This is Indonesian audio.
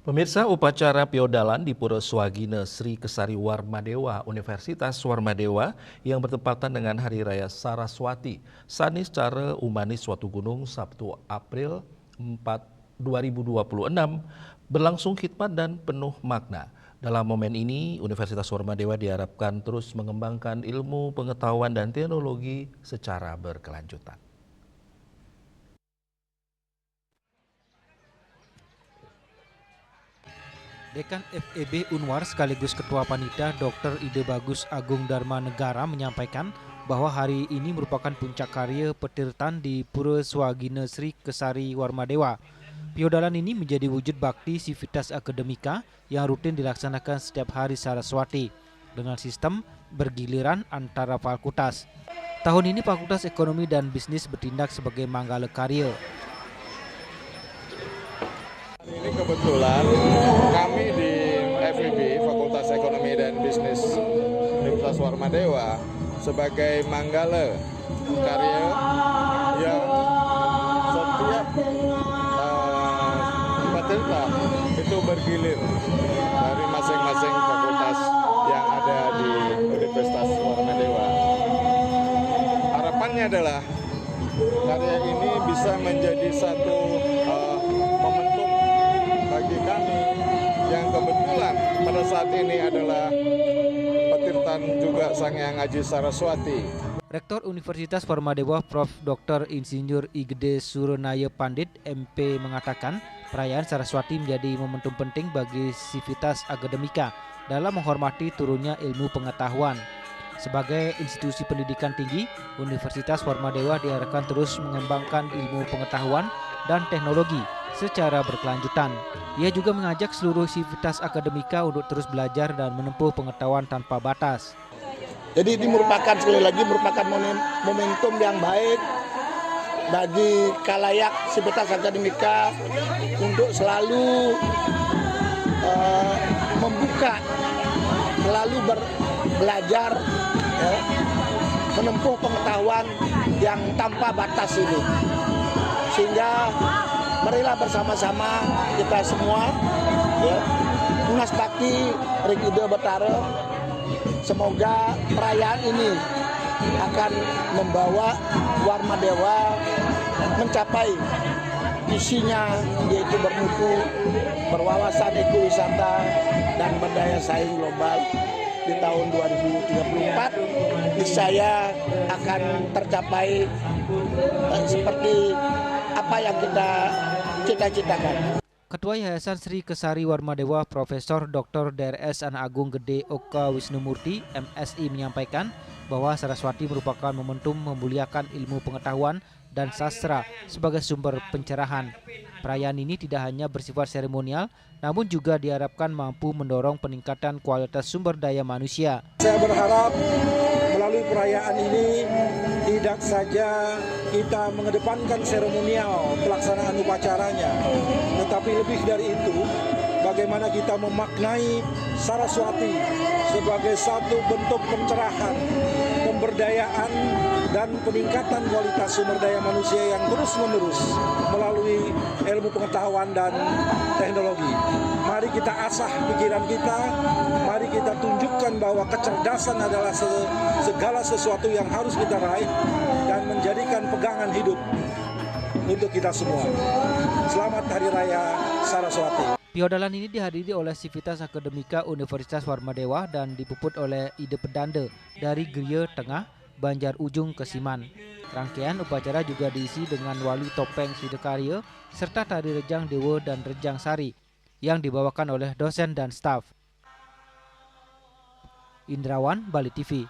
Pemirsa, upacara Piodalan di Pura Swagina Sri Kesari Warmadewa Universitas Warmadewa yang bertepatan dengan Hari Raya Saraswati Sanis Cara Umanis Suatu Gunung Sabtu April 2026 berlangsung khidmat dan penuh makna. Dalam momen ini, Universitas Warmadewa diharapkan terus mengembangkan ilmu, pengetahuan, dan teknologi secara berkelanjutan. Dekan FEB Unwar sekaligus Ketua Panitia Dr. Ide Bagus Agung Dharma Negara menyampaikan bahwa hari ini merupakan puncak karya petirtan di Pura Swagina Sri Kesari Warmadewa. Piodalan ini menjadi wujud bakti Civitas Akademika yang rutin dilaksanakan setiap hari Saraswati dengan sistem bergiliran antara fakultas. Tahun ini Fakultas Ekonomi dan Bisnis bertindak sebagai manggala karya. Ini kebetulan kami di FEB, Fakultas Ekonomi dan Bisnis Universitas Warmadewa, sebagai manggala karya yang setiap petirtan itu bergilir dari masing-masing fakultas yang ada di Universitas Warmadewa. Harapannya adalah karya ini bisa menjadi satu momentum bagi kami yang kebetulan pada saat ini adalah petirtan juga Sang Hyang Aji Saraswati. Rektor Universitas Warmadewa Prof. Dr. Insinyur Igede Suronaya Pandit MP mengatakan perayaan Saraswati menjadi momentum penting bagi Civitas Akademika dalam menghormati turunnya ilmu pengetahuan. Sebagai institusi pendidikan tinggi, Universitas Warmadewa diharapkan terus mengembangkan ilmu pengetahuan dan teknologi secara berkelanjutan. Ia juga mengajak seluruh Civitas Akademika untuk terus belajar dan menempuh pengetahuan tanpa batas. Jadi ini merupakan sekali lagi momentum yang baik bagi khalayak Civitas Akademika untuk selalu membuka, selalu belajar, ya, menempuh pengetahuan yang tanpa batas ini. Sehingga marilah bersama-sama kita semua, ya, Unas Bakti Ring Ide Betara. Semoga perayaan ini akan membawa Warmadewa mencapai visinya, yaitu bermutu, berwawasan ekowisata dan berdaya saing global di tahun 2034. Niscaya akan tercapai seperti apa yang kita cita-citakan. Ketua Yayasan Sri Kesari Warmadewa Profesor Dr. Drs. Anak Agung Gede Oka Wisnumurti MSI menyampaikan bahwa Saraswati merupakan momentum memuliakan ilmu pengetahuan dan sastra sebagai sumber pencerahan. Perayaan ini tidak hanya bersifat seremonial, namun juga diharapkan mampu mendorong peningkatan kualitas sumber daya manusia. Saya berharap melalui perayaan ini tidak saja kita mengedepankan seremonial pelaksanaan upacaranya, tetapi lebih dari itu, bagaimana kita memaknai Saraswati sebagai satu bentuk pencerahan, pemberdayaan, dan peningkatan kualitas sumber daya manusia yang terus-menerus melalui ilmu pengetahuan dan teknologi. Mari kita asah pikiran kita, mari kita tunjukkan bahwa kecerdasan adalah segala sesuatu yang harus kita raih dan menjadikan pegangan hidup untuk kita semua. Selamat Hari Raya Saraswati. Piodalan ini dihadiri oleh Civitas Akademika Universitas Warmadewa dan dipuput oleh Ide Pedande dari Griya Tengah, Banjar Ujung, Kesiman. Rangkaian upacara juga diisi dengan wali topeng Sidakarya serta tari rejang Dewa dan rejang Sari yang dibawakan oleh dosen dan staf. Indrawan, Bali TV.